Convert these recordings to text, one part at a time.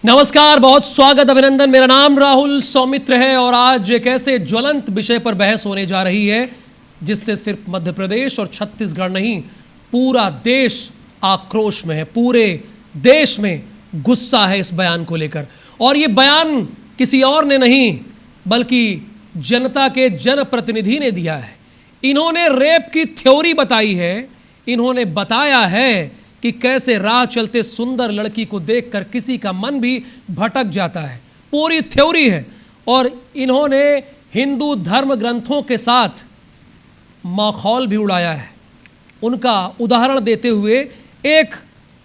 नमस्कार, बहुत स्वागत, अभिनंदन। मेरा नाम राहुल सौमित्र है और आज एक ऐसे ज्वलंत विषय पर बहस होने जा रही है जिससे सिर्फ मध्य प्रदेश और छत्तीसगढ़ नहीं, पूरा देश आक्रोश में है। पूरे देश में गुस्सा है इस बयान को लेकर। और ये बयान किसी और ने नहीं बल्कि जनता के जनप्रतिनिधि ने दिया है। इन्होंने रेप की थ्योरी बताई है। इन्होंने बताया है कि कैसे राह चलते सुंदर लड़की को देखकर किसी का मन भी भटक जाता है। पूरी थ्योरी है। और इन्होंने हिंदू धर्म ग्रंथों के साथ माखौल भी उड़ाया है। उनका उदाहरण देते हुए एक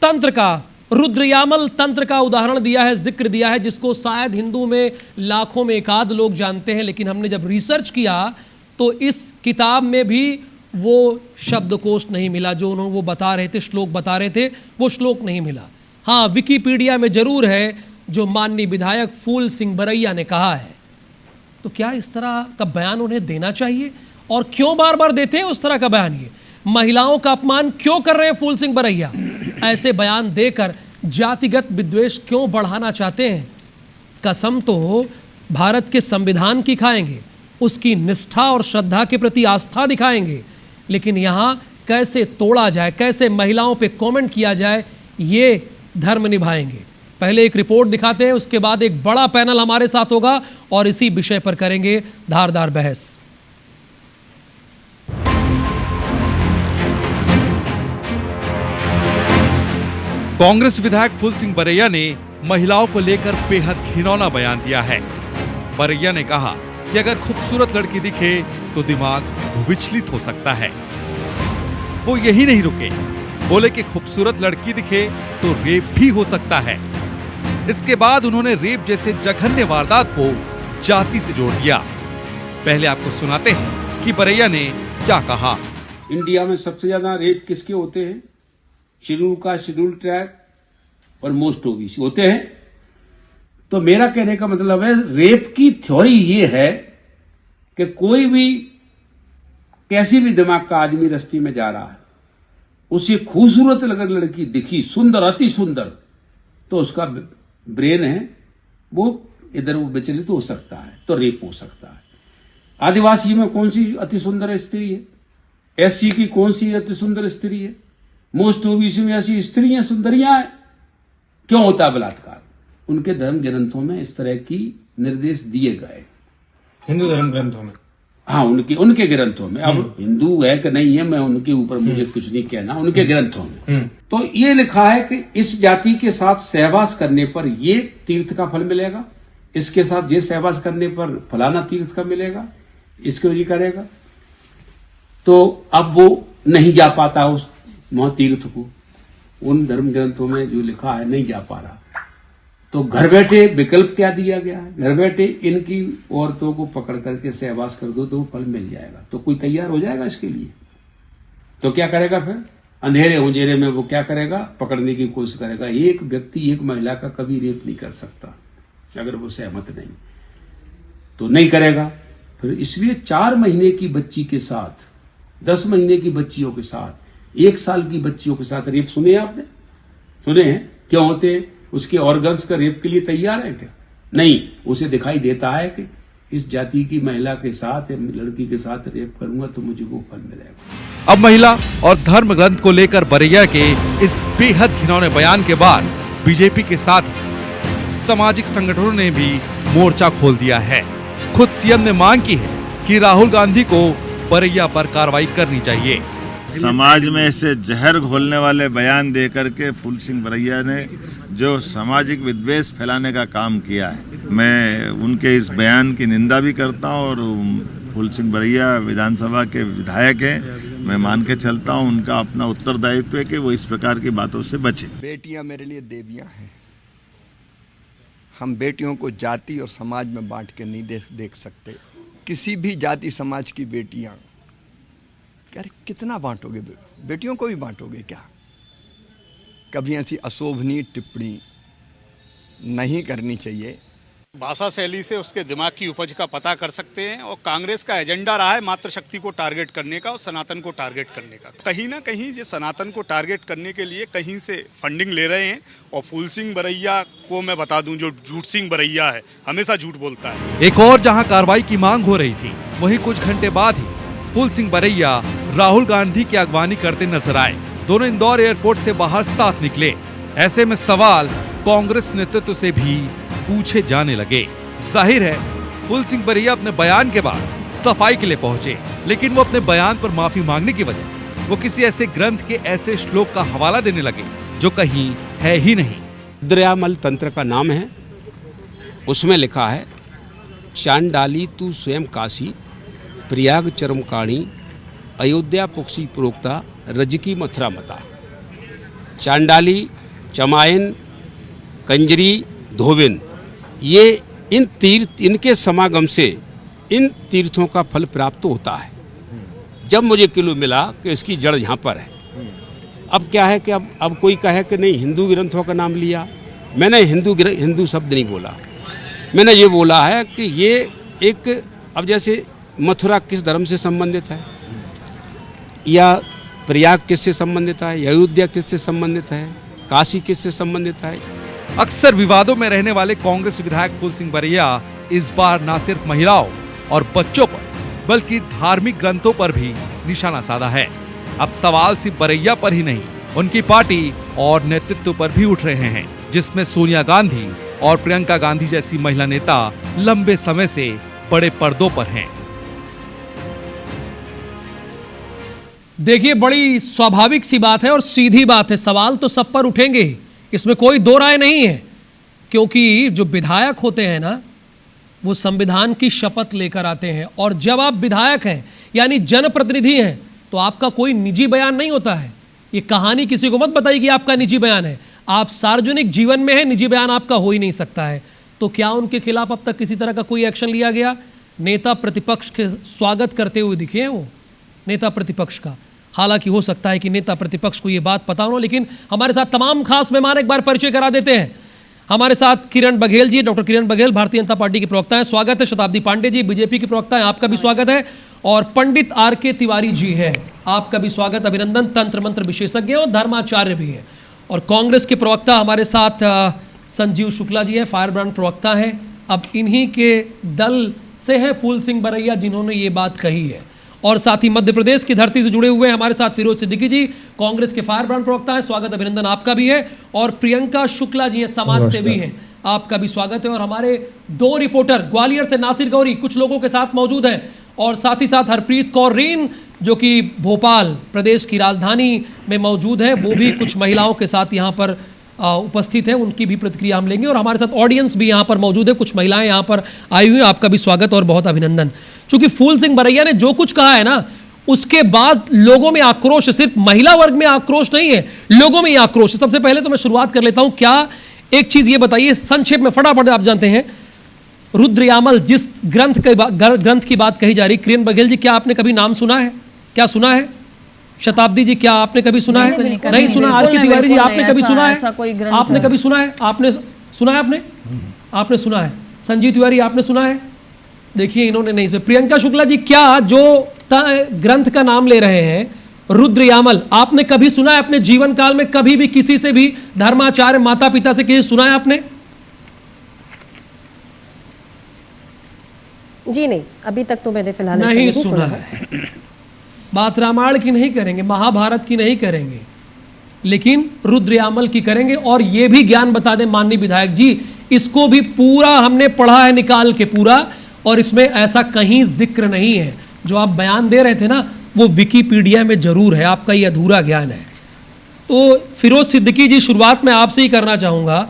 तंत्र का, रुद्रयामल तंत्र का उदाहरण दिया है, जिक्र दिया है, जिसको शायद हिंदू में लाखों में एक आध लोग जानते हैं। लेकिन हमने जब रिसर्च किया तो इस किताब में भी वो शब्दकोश नहीं मिला जो उन्होंने वो बता रहे थे, श्लोक बता रहे थे, वो श्लोक नहीं मिला। हाँ, विकिपीडिया में जरूर है जो माननीय विधायक फूल सिंह बरैया ने कहा है। तो क्या इस तरह का बयान उन्हें देना चाहिए? और क्यों बार बार देते हैं उस तरह का बयान? ये महिलाओं का अपमान क्यों कर रहे हैं फूल सिंह बरैया? ऐसे बयान देकर जातिगत विद्वेष क्यों बढ़ाना चाहते हैं? कसम तो भारत के संविधान की खाएंगे, उसकी निष्ठा और श्रद्धा के प्रति आस्था दिखाएंगे, लेकिन यहाँ कैसे तोड़ा जाए, कैसे महिलाओं पे कमेंट किया जाए, ये धर्म निभाएंगे। पहले एक रिपोर्ट दिखाते हैं, उसके बाद एक बड़ा पैनल हमारे साथ होगा और इसी विषय पर करेंगे धारदार बहस। कांग्रेस विधायक फूल सिंह बरैया ने महिलाओं को लेकर बेहद घिनौना बयान दिया है। बरैया ने कहा कि अगर खूबसूरत लड़की दिखे तो दिमाग विचलित हो सकता है। वो यही नहीं रुके, बोले कि खूबसूरत लड़की दिखे तो रेप भी हो सकता है। इसके बाद उन्होंने रेप जैसे जघन्य वारदात को जाति से जोड़ दिया। पहले आपको सुनाते हैं कि बरैया ने क्या कहा। इंडिया में सबसे ज्यादा रेप किसके होते हैं? शेड्यूल कास्ट, शेड्यूल ट्राइब और मोस्ट ओबीसी होते हैं। तो मेरा कहने का मतलब है, रेप की थ्योरी ये है कि कोई भी, कैसी भी दिमाग का आदमी रस्ते में जा रहा है, उसे खूबसूरत अगर लड़की दिखी, सुंदर, अति सुंदर, तो उसका ब्रेन है वो इधर वो विचलित हो सकता है, तो रेप हो सकता है। आदिवासी में कौन सी अति सुंदर स्त्री है? एससी की कौन सी अति सुंदर स्त्री है? मोस्ट ओबीसी में ऐसी स्त्रियां, सुंदरियां हैं। क्यों होता है बलात्कार? उनके धर्म ग्रंथों में इस तरह की निर्देश दिए गए, हिंदू धर्म ग्रंथों में। हाँ, उनके ग्रंथों में। अब हिंदू है कि नहीं है, मैं उनके ऊपर मुझे कुछ नहीं कहना, उनके ग्रंथों में तो ये लिखा है कि इस जाति के साथ सहवास करने पर ये तीर्थ का फल मिलेगा, इसके साथ ये सहवास करने पर फलाना तीर्थ का मिलेगा, इसको ये करेगा। तो अब वो नहीं जा पाता उस तीर्थ को, उन धर्म ग्रंथों में जो लिखा है नहीं जा पा रहा। तो घर बैठे विकल्प क्या दिया गया है? घर बैठे इनकी औरतों को पकड़ करके सहवास कर दो तो फल मिल जाएगा। तो कोई तैयार हो जाएगा इसके लिए? तो क्या करेगा फिर? अंधेरे उंजेरे में वो क्या करेगा? पकड़ने की कोशिश करेगा। एक व्यक्ति एक महिला का कभी रेप नहीं कर सकता अगर वो सहमत नहीं, तो नहीं करेगा। फिर इसलिए 4 महीने की बच्ची के साथ, 10 महीने की बच्चियों के साथ, 1 साल की बच्चियों के साथ रेप सुने आपने? सुने हैं? क्यों होते हैं? उसके ऑर्गन्स का रेप के लिए तैयार है क्या? नहीं, उसे दिखाई देता है कि इस जाति की महिला के साथ, लड़की के साथ रेप करूंगा तो मुझे वो फल मिलेगा। अब महिला और धर्म ग्रंथ को लेकर बरैया के इस बेहद घिनौने बयान के बाद बीजेपी के साथ सामाजिक संगठनों ने भी मोर्चा खोल दिया है। खुद सीएम ने मांग की है कि राहुल गांधी को बरैया पर कार्रवाई करनी चाहिए। समाज में ऐसे जहर घोलने वाले बयान दे करके फूल सिंह बरैया ने जो सामाजिक विद्वेष फैलाने का काम किया है, मैं उनके इस बयान की निंदा भी करता हूं। और फूल सिंह बरैया विधानसभा के विधायक हैं, मैं मान के चलता हूं उनका अपना उत्तरदायित्व है कि वो इस प्रकार की बातों से बचे। बेटियां मेरे लिए देवियां हैं। हम बेटियों को जाति और समाज में बांट के नहीं देख सकते। किसी भी जाति समाज की बेटियां, अरे कितना बांटोगे? बेटियों को भी बांटोगे क्या? कभी ऐसी अशोभनीय टिप्पणी नहीं करनी चाहिए। भाषा शैली से उसके दिमाग की उपज का पता कर सकते हैं। और कांग्रेस का एजेंडा रहा है मातृशक्ति को टारगेट करने का और सनातन को टारगेट करने का। कहीं ना कहीं जो सनातन को टारगेट करने के लिए कहीं से फंडिंग ले रहे हैं। और फूल सिंह बरैया को मैं बता दूं, जो झूठ सिंह बरैया है, हमेशा झूठ बोलता है। एक और जहां कार्रवाई की मांग हो रही थी, वहीं कुछ घंटे बाद ही फूल सिंह बरैया राहुल गांधी की अगवानी करते नजर आए। दोनों इंदौर एयरपोर्ट से बाहर साथ निकले। ऐसे में सवाल कांग्रेस नेतृत्व से भी पूछे जाने लगे। जाहिर है फूल सिंह बरैया अपने बयान के बाद सफाई के लिए पहुंचे, लेकिन वो अपने बयान पर माफी मांगने की वजह वो किसी ऐसे ग्रंथ के ऐसे श्लोक का हवाला देने लगे जो कहीं है ही नहीं। रुद्रयामल तंत्र का नाम है, उसमें लिखा है चांडाली तू स्वयं काशी प्रयाग चरमकाणी अयोध्या पुक्षी प्रोक्ता रजकी मथुरा मता। चांडाली, चमायन, कंजरी, धोबिन, ये इनके समागम से इन तीर्थों का फल प्राप्त होता है। जब मुझे क्लू मिला कि इसकी जड़ यहाँ पर है, अब क्या है कि अब कोई कहे कि नहीं हिंदू ग्रंथों का नाम लिया, मैंने हिंदू शब्द नहीं बोला। मैंने ये बोला है कि ये एक, अब जैसे मथुरा किस धर्म से संबंधित है, या प्रयाग किससे संबंधित है, या अयोध्या किससे संबंधित है, काशी किससे संबंधित है। अक्सर विवादों में रहने वाले कांग्रेस विधायक फूल सिंह बरैया इस बार न सिर्फ महिलाओं और बच्चों पर बल्कि धार्मिक ग्रंथों पर भी निशाना साधा है। अब सवाल सिर्फ बरैया पर ही नहीं, उनकी पार्टी और नेतृत्व पर भी उठ रहे हैं, जिसमें सोनिया गांधी और प्रियंका गांधी जैसी महिला नेता लंबे समय से बड़े पर्दों पर हैं। देखिए, बड़ी स्वाभाविक सी बात है और सीधी बात है, सवाल तो सब पर उठेंगे ही, इसमें कोई दो राय नहीं है। क्योंकि जो विधायक होते हैं ना, वो संविधान की शपथ लेकर आते हैं, और जब आप विधायक हैं यानी जनप्रतिनिधि हैं तो आपका कोई निजी बयान नहीं होता है। ये कहानी किसी को मत बताइए कि आपका निजी बयान है। आप सार्वजनिक जीवन में हैं, निजी बयान आपका हो ही नहीं सकता है। तो क्या उनके खिलाफ अब तक किसी तरह का कोई एक्शन लिया गया? नेता प्रतिपक्ष के स्वागत करते हुए दिखे हैं वो, नेता प्रतिपक्ष का। हालांकि हो सकता है कि नेता प्रतिपक्ष को ये बात पता हो, लेकिन हमारे साथ तमाम खास मेहमान एक बार परिचय करा देते हैं। हमारे साथ किरण बघेल जी, डॉक्टर किरण बघेल भारतीय जनता पार्टी के प्रवक्ता हैं, स्वागत है। शताब्दी पांडे जी बीजेपी के प्रवक्ता हैं, आपका भी स्वागत है। और पंडित आर.के. तिवारी जी हैं, आपका भी स्वागत, अभिनंदन। तंत्र मंत्र विशेषज्ञ और धर्माचार्य भी हैं। और कांग्रेस के प्रवक्ता हमारे साथ संजीव शुक्ला जी हैं, फायर ब्रांड प्रवक्ता हैं। अब इन्हीं के दल से है फूल सिंह बरैया जिन्होंने ये बात कही है। और साथ ही मध्य प्रदेश की धरती से जुड़े हुए हैं हमारे साथ फिरोज सिद्दीकी जी, कांग्रेस के फायर ब्रांड प्रवक्ता हैं, स्वागत, अभिनंदन आपका भी है। और प्रियंका शुक्ला जी हैं, समाज सेवी हैं, आपका भी स्वागत है। और हमारे दो रिपोर्टर ग्वालियर से नासिर गौरी कुछ लोगों के साथ मौजूद हैं, और साथ ही साथ हरप्रीत कौर रीन जो कि भोपाल प्रदेश की राजधानी में मौजूद है, वो भी कुछ महिलाओं के साथ यहाँ पर उपस्थित है, उनकी भी प्रतिक्रिया हम लेंगे। और हमारे साथ ऑडियंस भी यहाँ पर मौजूद है, कुछ महिलाएं यहाँ पर आई हुई हैं, आपका भी स्वागत और बहुत अभिनंदन। चूंकि फूल सिंह बरैया ने जो कुछ कहा है ना, उसके बाद लोगों में आक्रोश, सिर्फ महिला वर्ग में आक्रोश नहीं है, लोगों में आक्रोश है। सबसे पहले तो मैं शुरुआत कर लेता हूं, क्या एक चीज ये बताइए संक्षेप में, फटाफट, आप जानते हैं रुद्रयामल जिस ग्रंथ की बात कही जा रही, किरण बघेल जी क्या आपने कभी नाम सुना है? क्या सुना है? शताब्दी जी क्या आपने कभी सुना है? नहीं सुना। आर.के. तिवारी जी आपने कभी सुना है? आपने कभी सुना है? आपने सुना है? आपने सुना है? संजीव तिवारी आपने सुना है? देखिए इन्होंने नहीं सुना। प्रियंका शुक्ला जी क्या जो ग्रंथ का नाम ले रहे हैं रुद्रयामल, आपने कभी सुना है अपने जीवन काल में? कभी भी किसी से भी धर्माचार्य माता पिता से किसी सुना है आपने? जी नहीं, अभी तक तो मैंने फिलहाल नहीं सुना है। बात रामायण की नहीं करेंगे, महाभारत की नहीं करेंगे, लेकिन रुद्रयामल की करेंगे। और ये भी ज्ञान बता दें माननीय विधायक जी, इसको भी पूरा हमने पढ़ा है निकाल के पूरा, और इसमें ऐसा कहीं जिक्र नहीं है। जो आप बयान दे रहे थे ना, वो विकिपीडिया में जरूर है, आपका ये अधूरा ज्ञान है। तो फिरोज सिद्दीकी जी, शुरुआत में आपसे ही करना चाहूँगा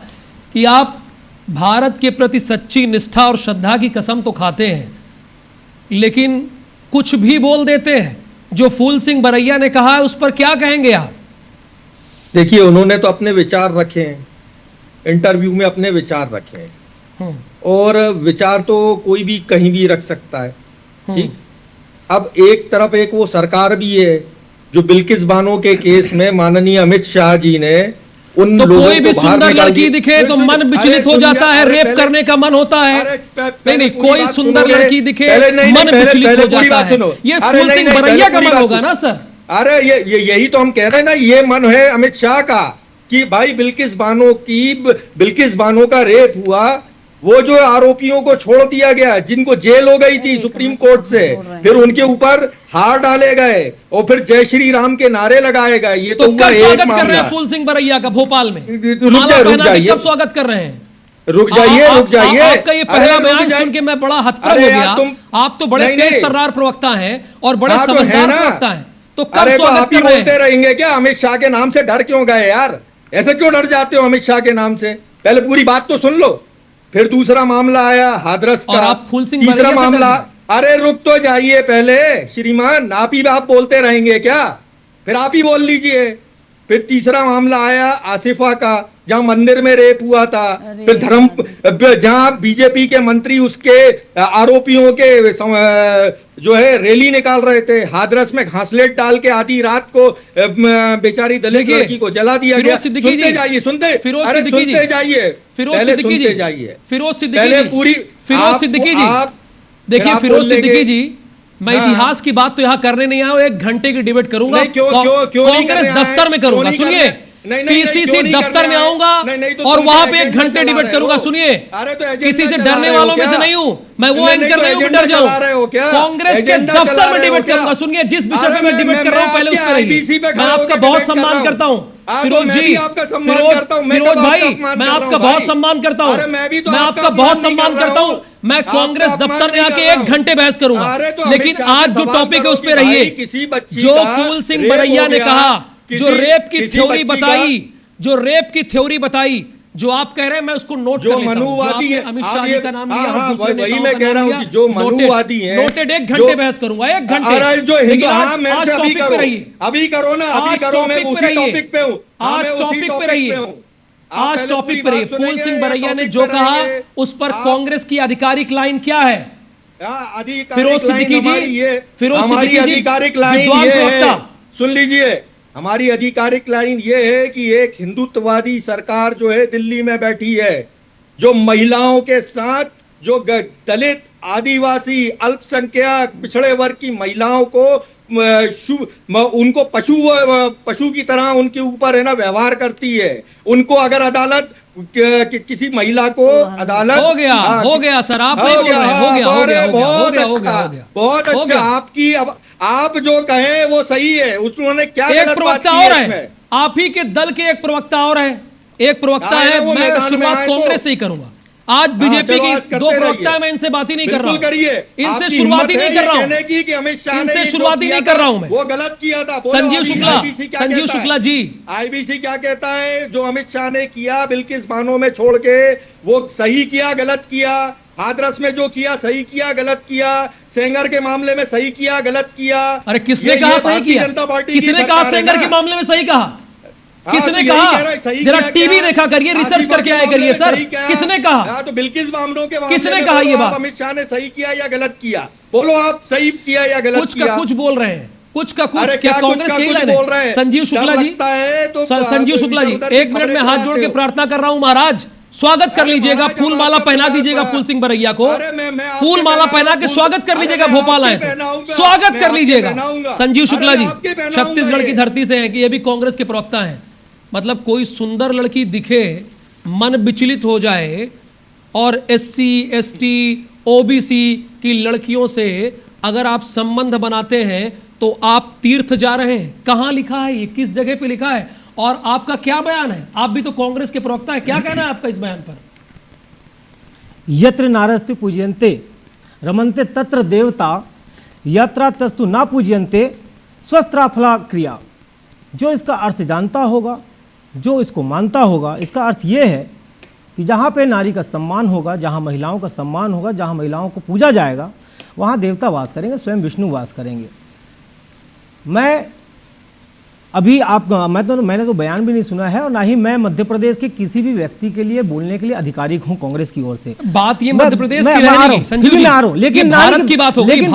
कि आप भारत के प्रति सच्ची निष्ठा और श्रद्धा की कसम तो खाते हैं, लेकिन कुछ भी बोल देते हैं। जो फूल सिंह बरैया ने कहा है उस पर क्या कहेंगे आप? देखिए, उन्होंने तो अपने विचार रखे हैं, इंटरव्यू में अपने विचार रखे हैं, और विचार तो कोई भी कहीं भी रख सकता है, ठीक। अब एक तरफ एक वो सरकार भी है जो बिल्किस बानो के केस में माननीय अमित शाह जी ने उन तो लोगों कोई भी को बाहर सुंदर निकाल लड़की दिए। दिखे तो मन विचलित हो जाता है, रेप करने का मन होता है। नहीं, कोई सुंदर लड़की दिखे मन विचलित हो जाता है। ये फूल सिंह बरैया का मन होगा ना सर? अरे ये यही तो हम कह रहे हैं ना, ये मन है अमित शाह का कि भाई बिल्किस बानो का रेप हुआ, वो जो आरोपियों को छोड़ दिया गया, जिनको जेल हो गई थी सुप्रीम कोर्ट से, फिर उनके ऊपर हार डाले गए और फिर जय श्री राम के नारे लगाए गए। ये तो कब स्वागत कर रहे हैं फूल सिंह बरैया का भोपाल में? रुक जाइए, कब स्वागत कर रहे हैं? रुक जाइए। आपका ये पहला बयान सुन के मैं बड़ा हतप्रभ हो गया। आप तो बड़े तेज तर्रार प्रवक्ता हैं और बड़े समझदार प्रवक्ता हैं, तो कब स्वागत कर रहे हैं? बोलते रहेंगे क्या अमित शाह के नाम से? डर क्यों गए यार? ऐसे क्यों डर जाते हो अमित शाह के नाम से? पहले पूरी बात तो सुन लो। फिर दूसरा मामला आया हाथरस का, और आप फूल सिंह तीसरा मामला। अरे रुक तो जाइए पहले श्रीमान, आप बोलते रहेंगे क्या? फिर आप ही बोल लीजिए। फिर तीसरा मामला आया आसिफा का, जहां मंदिर में रेप हुआ था। फिर जहां बीजेपी के मंत्री उसके आरोपियों के जो है रैली निकाल रहे थे, हाथरस में घासलेट डाल के आधी रात को बेचारी दलित लड़की को जला दिया गया। सुनते जाइए, सुनते जाइए, फिरोज सिद्दीकी जी, देखिए फिरोज सिद्दीकी जी, मैं इतिहास की बात तो यहाँ करने नहीं आया हूं, 1 घंटे की डिबेट करूंगा कांग्रेस दफ्तर में करूंगा। सुनिए, पीसीसी दफ्तर में आऊंगा और वहां पे 1 घंटे डिबेट करूंगा। सुनिए, किसी से डरने वालों में से नहीं हूं मैं, वो एंकर नहीं हूं कि डर जाऊं। कांग्रेस के दफ्तर में डिबेट करूंगा। सुनिए, जिस विषय पे मैं डिबेट कर रहा हूं पहले उस पर रहिए। मैं आपका बहुत सम्मान करता हूं फिरोज जी, फिरोज भाई, मैं आपका बहुत सम्मान करता हूं, मैं आपका बहुत सम्मान करता हूं। मैं कांग्रेस दफ्तर में आके 1 घंटे बहस करूंगा, लेकिन आज जो टॉपिक है उस पर रहिए। जो फूल सिंह बरैया ने कहा, जो रेप की थ्योरी बताई, जो रेप की थ्योरी बताई, जो आप कह रहे हैं, मैं उसको नोट कर लेता हूं। अमित शाह जी का नाम लिया और दूसरे नेताओं का नाम लिया, जो मनुवादी हैं, नोटेड। 1 घंटे बहस करूंगा, 1 घंटे। लेकिन आज टॉपिक पे रहिए, अभी करो ना, अभी करो, मैं उसी टॉपिक पे हूं। आज टॉपिक पे रहिए, आज टॉपिक पे रहिए। फूल सिंह बरैया ने जो कहा उस पर कांग्रेस की आधिकारिक लाइन क्या है? फिरोज सिद्दीकी जी, फिरोज सिद्दीकी जी, आधिकारिक लाइन ये है, सुन लीजिए। हमारी आधिकारिक लाइन ये है कि एक हिंदुत्ववादी सरकार जो है दिल्ली में बैठी है, जो महिलाओं के साथ, जो दलित, आदिवासी, अल्पसंख्यक, पिछड़े वर्ग की महिलाओं को उनको पशु की तरह उनके ऊपर है ना व्यवहार करती है। उनको अगर अदालत किसी महिला को अदालत हो गया सर, आप नहीं बोल रहे, हो गया। बहुत अच्छा, आपकी अब आप जो कहें वो सही है। उन्होंने क्या एक प्रवक्ता और है, आप ही के दल के एक प्रवक्ता और है, एक प्रवक्ता है। मैं शुरुआत कांग्रेस से ही करूंगा। आज बीजेपी की 2 प्रवक्ता है, मैं इनसे बात ही नहीं कर रहा हूं, इनसे शुरुआत ही नहीं कर रहा हूं, इनसे शुरुआत ही नहीं कर रहा हूं मैं। वो गलत किया था। संजीव शुक्ला जी, आईबीसी क्या कहता है? जो अमित शाह ने किया बिल्किस बानो में छोड़ के, वो सही किया, गलत किया? हाथरस में जो किया सही किया, गलत किया? सेंगर के मामले में सही किया, गलत किया? अरे किसने कहा सही किया? किसने कहा सेंगर के मामले में सही कहा? किसने कहा? जरा टीवी देखा करिए, रिसर्च करके आया करिए सर। किसने कहा? तो बिल्किस बानो के मामले किसने कहा ये बात? अमित शाह ने सही किया या गलत किया? बोलो आप, सही किया या गलत किया? कुछ का कुछ बोल रहे हैं, कुछ का कुछ। क्या कांग्रेस यही लाइन है? संजीव शुक्ला जी, संजीव शुक्ला जी, 1 मिनट में हाथ जोड़ के प्रार्थना कर रहा हूं महाराज, स्वागत कर लीजिएगा, फूल माला पहना दीजिएगा फूल सिंह बरैया को, फूल माला पहना के स्वागत कर लीजिएगा। भोपाल आए तो स्वागत कर लीजिएगा। संजीव शुक्ला जी छत्तीसगढ़ की धरती से हैं कि ये भी कांग्रेस के प्रवक्ता हैं। मतलब कोई सुंदर लड़की दिखे, मन विचलित हो जाए, और SC ST OBC की लड़कियों से अगर आप संबंध बनाते हैं तो आप तीर्थ जा रहे हैं। कहाँ लिखा है ये? किस जगह पे लिखा है? और आपका क्या बयान है? आप भी तो कांग्रेस के प्रवक्ता है, क्या कहना है आपका इस बयान पर? यत्र नारस्ति पूजयन्ते रमन्ते तत्र देवता, यत्र तस्तु ना पूजयन्ते स्वस्त्राफला क्रिया। जो इसका अर्थ जानता होगा, जो इसको मानता होगा, इसका अर्थ ये है कि जहाँ पे नारी का सम्मान होगा, जहाँ महिलाओं का सम्मान होगा, जहाँ महिलाओं को पूजा जाएगा, वहाँ देवता वास करेंगे, स्वयं विष्णु वास करेंगे। मैंने तो बयान भी नहीं सुना है, और ना ही मैं मध्य प्रदेश के किसी भी व्यक्ति के लिए बोलने के लिए अधिकारिक हूं कांग्रेस की ओर से। बात ये मध्य प्रदेश की रहने की, संजीव जी, आ रहा हूं, लेकिन भारत की बात होगी, लेकिन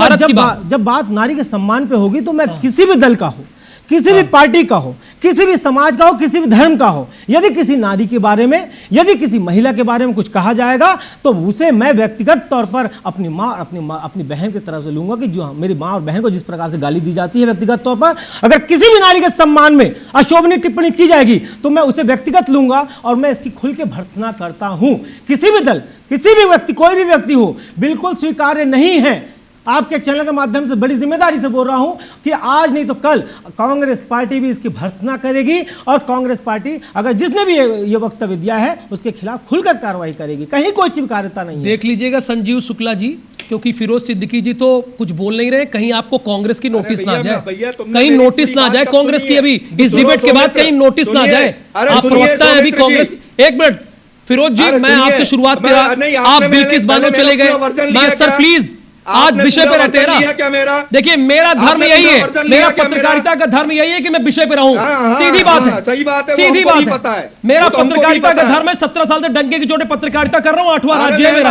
जब बात नारी के सम्मान पे होगी तो मैं किसी भी दल का हूं, किसी भी पार्टी का हो, किसी भी समाज का हो, किसी भी धर्म का हो, यदि किसी नारी के बारे में, यदि किसी महिला के बारे में कुछ कहा जाएगा तो उसे मैं व्यक्तिगत तौर पर अपनी माँ, अपनी बहन की तरफ से लूंगा कि जो मेरी माँ और बहन को जिस प्रकार से गाली दी जाती है व्यक्तिगत तौर पर, अगर किसी भी नारी के सम्मान में अशोभनीय टिप्पणी की जाएगी तो मैं उसे व्यक्तिगत लूंगा और मैं इसकी खुल के भर्त्सना करता हूं। किसी भी दल, किसी भी व्यक्ति, कोई भी व्यक्ति हो, बिल्कुल स्वीकार्य नहीं है। आपके चैनल के माध्यम से बड़ी जिम्मेदारी से बोल रहा हूं कि आज नहीं तो कल कांग्रेस पार्टी भी इसकी भर्त्सना करेगी और कांग्रेस पार्टी अगर जिसने भी ये वक्तव्य दिया है उसके खिलाफ खुलकर कार्रवाई करेगी। कहीं कोई स्वीकार्यता नहीं है। देख लीजिएगा संजीव शुक्ला जी, क्योंकि फिरोज सिद्दीकी जी तो कुछ बोल नहीं रहे, कहीं आपको कांग्रेस की नोटिस ना जाए, कहीं नोटिस ना जाए कांग्रेस की, अभी इस डिबेट के बाद कहीं नोटिस ना जाए। आप प्रवक्ता है अभी कांग्रेस। एक मिनट फिरोज जी, मैं आपसे शुरुआत करा, आप बिल्किस बानो चले गए। मैं सर प्लीज आज विषय पे रहते हैं ना। देखिए मेरा धर्म यही है, मेरा पत्रकारिता का धर्म यही है कि मैं विषय पे रहूं। सीधी बात है, सही बात है, सीधी बात है। मेरा पत्रकारिता का धर्म है, 17 साल से डंके की चोटे पत्रकारिता कर रहा हूं। 8वां राज्य है मेरा,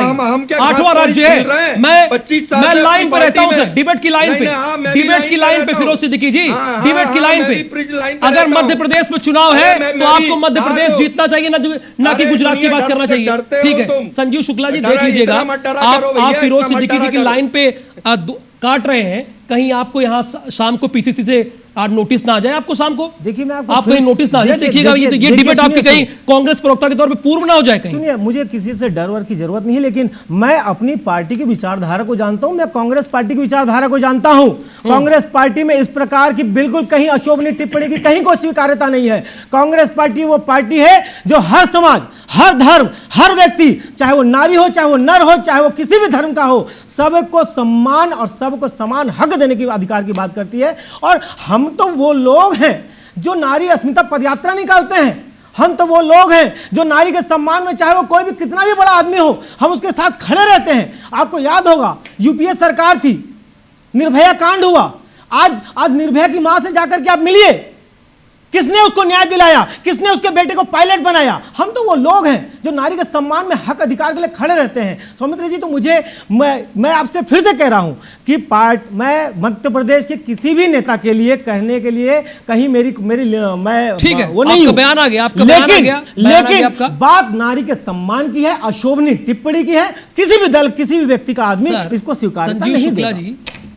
8वां राज्य है। मैं लाइन पे रहता हूं सर, डिबेट की लाइन पे, डिबेट की लाइन पे फिरोज सिद्दीकी जी, डिबेट की लाइन पे। अगर मध्य प्रदेश में चुनाव है तो आपको मध्य प्रदेश जीतना चाहिए, ना कि गुजरात की बात करना चाहिए। ठीक है संजीव शुक्ला जी, देख लीजिएगा आप फिरोज सिद्दीकी जी की लाइन पे काट रहे हैं, कहीं आपको यहां शाम को पीसीसी से नोटिस ना आ जाए आपको शाम को। देखिए मैं आपको कहीं नोटिस ना आ जाए, देखिएगा ये डिबेट आपकी कहीं कांग्रेस प्रवक्ता के तौर पे पूर्व ना हो जाए कहीं। सुनिए, मुझे किसी से डर वर की जरूरत नहीं है, लेकिन मैं अपनी पार्टी की विचारधारा को जानता हूं। मैं कांग्रेस पार्टी की विचारधारा को जानता हूं। कांग्रेस पार्टी में इस प्रकार की बिल्कुल कहीं अशोभनीय टिप्पणी की कहीं कोई स्वीकार्यता नहीं है। कांग्रेस पार्टी वो पार्टी है जो हर समाज, हर धर्म, हर व्यक्ति, चाहे वो नारी हो, चाहे वो नर हो, चाहे वो किसी भी धर्म का हो, सबको सम्मान और सबको समान हक देने की अधिकार की बात करती है। और हम तो वो लोग हैं जो नारी अस्मिता पदयात्रा निकालते हैं। हम तो वो लोग हैं जो नारी के सम्मान में, चाहे वो कोई भी कितना भी बड़ा आदमी हो, हम उसके साथ खड़े रहते हैं। आपको याद होगा यूपीए सरकार थी, निर्भया कांड हुआ, आज निर्भया की मां से जाकर के आप मिलिए, किसने उसको न्याय दिलाया, किसने उसके बेटे को पायलट बनाया? हम तो वो लोग हैं जो नारी के सम्मान में हक अधिकार के लिए खड़े रहते हैं। सौमित्र जी, तो मैं आपसे फिर से कह रहा हूं कि मैं मध्य प्रदेश के किसी भी नेता के लिए कहने के लिए कहीं मेरी मैं ठीक है, वो नहीं, बयान आ गया आपका, लेकिन बात नारी के सम्मान की है, अशोभनीय टिप्पणी की है। किसी भी दल, किसी भी व्यक्ति का आदमी इसको स्वीकारता नहीं देगा।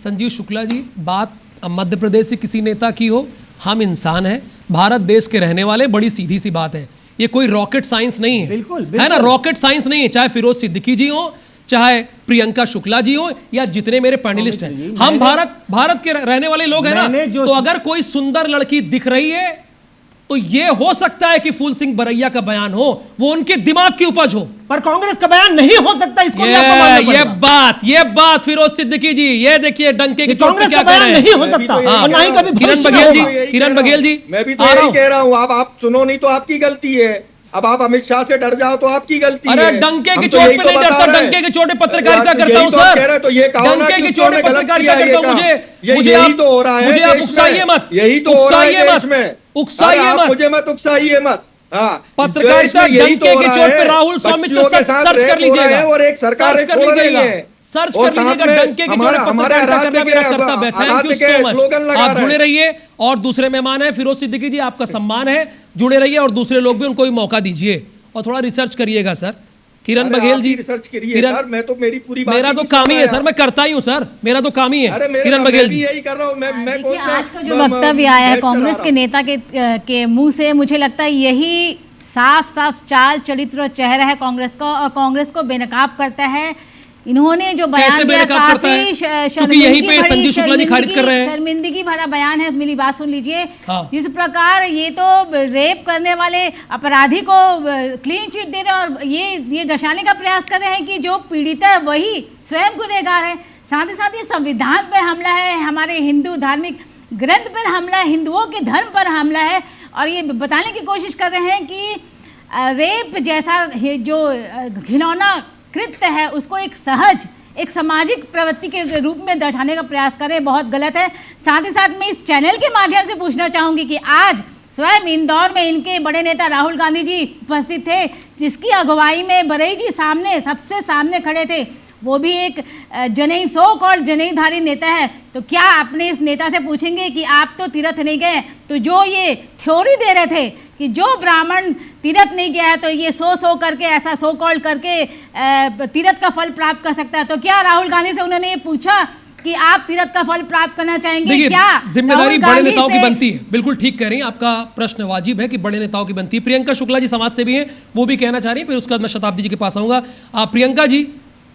संजीव शुक्ला जी, बात मध्य प्रदेश से किसी नेता की हो, हम इंसान हैं, भारत देश के रहने वाले, बड़ी सीधी सी बात है। ये कोई रॉकेट साइंस नहीं है, बिल्कुल है ना, रॉकेट साइंस नहीं है। चाहे फिरोज सिद्दीकी जी हो, चाहे प्रियंका शुक्ला जी हो, या जितने मेरे पैनलिस्ट हैं, हम भारत के रहने वाले लोग हैं ना। तो अगर कोई सुंदर लड़की दिख रही है तो ये हो सकता है कि फूल सिंह बरैया का बयान हो, वो उनके दिमाग की उपज हो, पर कांग्रेस का बयान नहीं हो सकता। इसको ये बात फिरोज सिद्दीकी जी, ये देखिए डंके की चोट पे क्या कह रहे हैं, नहीं हो सकता। और ना ही कभी किरण बघेल जी, मैं भी तो यही कह रहा हूँ। आप सुनो नहीं तो आपकी गलती है। अब आप अमित शाह से डर जाओ तो आपकी गलती है। अरे डंके की चोट पे नहीं डरता, डंके की चोट पे पत्रकारिता करता हूं सर। तो ये डंके की चोट पे पत्रकारिता करता हूं। मुझे आप तो हो रहा है, मुझे आप उकसाइए मत, यही तो हो रहा है देश में। उकसाइए मत, मुझे मत उकसाइए मत। पत्रकारिता डंके की चोट पे राहुल स्वामी सर्च कर लीजिएगा, और एक सरकार सर्च कर लीजिएगा, सर्च कर लीजिएगा, डंके की चोट पे पत्रकारिता करना मेरा कर्तव्य है। थैंक यू सो मच, आप जुड़े रहिए। और दूसरे मेहमान है फिरोज सिद्दीकी जी, आपका सम्मान है, जुड़े रहिए और दूसरे लोग भी, उनको भी मौका दीजिए और थोड़ा रिसर्च करिएगा सर। किरण बघेल जी, रिसर्च करिए सर, मैं तो मेरी पूरी मेरा तो काम ही है सर, मैं करता ही हूँ सर, मेरा तो काम ही है। किरण बघेल जी, यही कर रहा हूँ मैं। आज का जो वक्तव्य आया है कांग्रेस के नेता के मुंह से, मुझे लगता है यही साफ साफ चाल, चरित्र और चेहरा है कांग्रेस का, और कांग्रेस को बेनकाब करता है। इन्होंने जो बयान दिया काफी शर्मिंदगी भरा बयान है। मेरी बात सुन लीजिए। जिस प्रकार ये तो रेप करने वाले अपराधी को क्लीन चिट दे रहे हैं और ये दर्शाने का प्रयास कर रहे हैं कि जो पीड़ित है वही स्वयं गुनहगार है। साथ ही साथ ये संविधान पर हमला है, हमारे हिंदू धार्मिक ग्रंथ पर हमला है, हिंदुओं के धर्म पर हमला है, और ये बताने की कोशिश कर रहे हैं कि रेप जैसा जो घिनौना कृत्य है उसको एक सहज, एक सामाजिक प्रवृत्ति के रूप में दर्शाने का प्रयास करें, बहुत गलत है। साथ ही साथ मैं इस चैनल के माध्यम से पूछना चाहूँगी कि आज स्वयं इंदौर में इनके बड़े नेता राहुल गांधी जी उपस्थित थे, जिसकी अगुवाई में बरई जी सबसे सामने खड़े थे। वो भी एक जनेऊ सो कॉल्ड जनेऊधारी नेता है, तो क्या आपने इस नेता से पूछेंगे कि आप तो तीर्थ नहीं गए, तो जो ये थ्योरी दे रहे थे कि जो ब्राह्मण तीर्थ नहीं गया है तो ये सो करके ऐसा सो कॉल्ड करके तीर्थ का फल प्राप्त कर सकता है, तो क्या राहुल गांधी से उन्होंने ये पूछा कि आप तीर्थ का फल प्राप्त करना चाहेंगे? क्या जिम्मेदारी बड़े नेताओं की बनती है? बिल्कुल ठीक कह रही हैं, आपका प्रश्न वाजिब है कि बड़े नेताओं की बनती है। प्रियंका शुक्ला जी समाज सेवी हैं, वो भी कहना चाह रही हैं, फिर उसके बाद मैं शताब्दी जी के पास आऊंगा। प्रियंका जी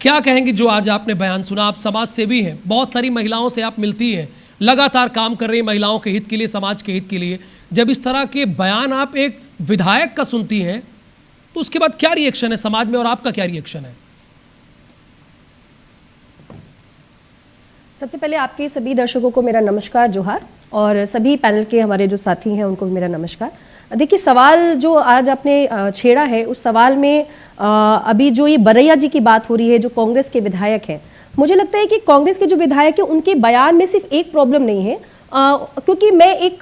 क्या कहेंगे जो आज आपने बयान सुना? आप समाज सेवी हैं, बहुत सारी महिलाओं से आप मिलती हैं, लगातार काम कर रही हैं महिलाओं के हित के लिए, समाज के हित के लिए। जब इस तरह के बयान आप एक विधायक का सुनती हैं तो उसके बाद क्या रिएक्शन है समाज में और आपका क्या रिएक्शन है? सबसे पहले आपके सभी दर्शकों को मेरा नमस्कार, जोहार, और सभी पैनल के हमारे जो साथी हैं उनको मेरा नमस्कार। देखिए, सवाल जो आज आपने छेड़ा है, उस सवाल में अभी जो ये बरैया जी की बात हो रही है, जो कांग्रेस के विधायक हैं, मुझे लगता है कि कांग्रेस के जो विधायक हैं उनके बयान में सिर्फ एक प्रॉब्लम नहीं है, क्योंकि मैं एक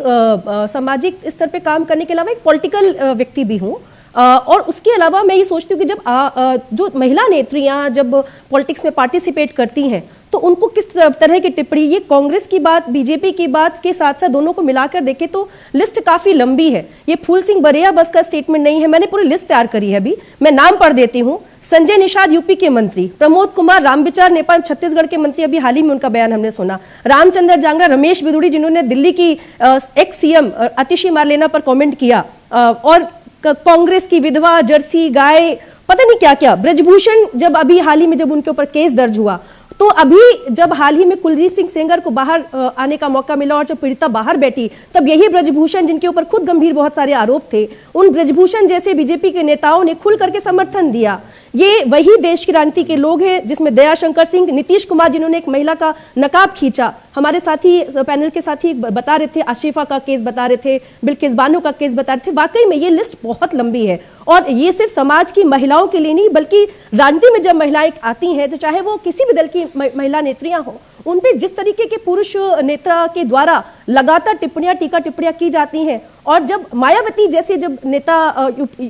सामाजिक स्तर पे काम करने के अलावा एक पॉलिटिकल व्यक्ति भी हूँ, और उसके अलावा मैं ये सोचती हूँ कि जब जो महिला नेत्रियाँ जब पॉलिटिक्स में पार्टिसिपेट करती हैं तो उनको किस तरह की टिप्पणी, ये कांग्रेस की बात, बीजेपी की बात के साथ साथ दोनों को मिलाकर देखें तो लिस्ट काफी लंबी है। ये फूल सिंह बरैया बस का स्टेटमेंट नहीं है, मैंने पूरी लिस्ट तैयार करी है। अभी मैं नाम पढ़ देती हूँ। संजय निषाद यूपी के मंत्री, प्रमोद कुमार रामविचार नेपाल छत्तीसगढ़ के मंत्री, अभी हाल ही में उनका बयान हमने सुना। रामचंद्र जांगड़ा, रमेश बिदुड़ी जिन्होंने दिल्ली की एक्स सीएम आतिशी मारलेना पर कॉमेंट किया, और कांग्रेस की विधवा, जर्सी गाय, पता नहीं क्या क्या, ब्रजभूषण, जब अभी हाल ही में जब उनके ऊपर केस दर्ज हुआ, तो अभी जब हाल ही में कुलदीप सिंह सेंगर को बाहर आने का मौका मिला और जब पीड़िता बाहर बैठी, तब यही ब्रजभूषण, जिनके ऊपर खुद गंभीर बहुत सारे आरोप थे, उन ब्रजभूषण जैसे बीजेपी के नेताओं ने खुल करके समर्थन दिया। ये वही देश की राजनीति के लोग हैं जिसमें दयाशंकर सिंह, नीतीश कुमार जिन्होंने एक महिला का नकाब खींचा, हमारे साथी पैनल के साथी बता रहे थे, आशिफा का केस बता रहे थे, बिल्किस बानो का केस बता रहे थे। वाकई में ये लिस्ट बहुत लंबी है, और ये सिर्फ समाज की महिलाओं के लिए नहीं, बल्कि राजनीति में जब महिलाएं आती हैं, तो चाहे वो किसी भी दल की महिला नेत्रियां हो, उन पे जिस तरीके के पुरुष नेता के द्वारा लगातार टिप्पणियां, टीका टिप्पणियां की जाती हैं, और जब मायावती जैसे जब नेता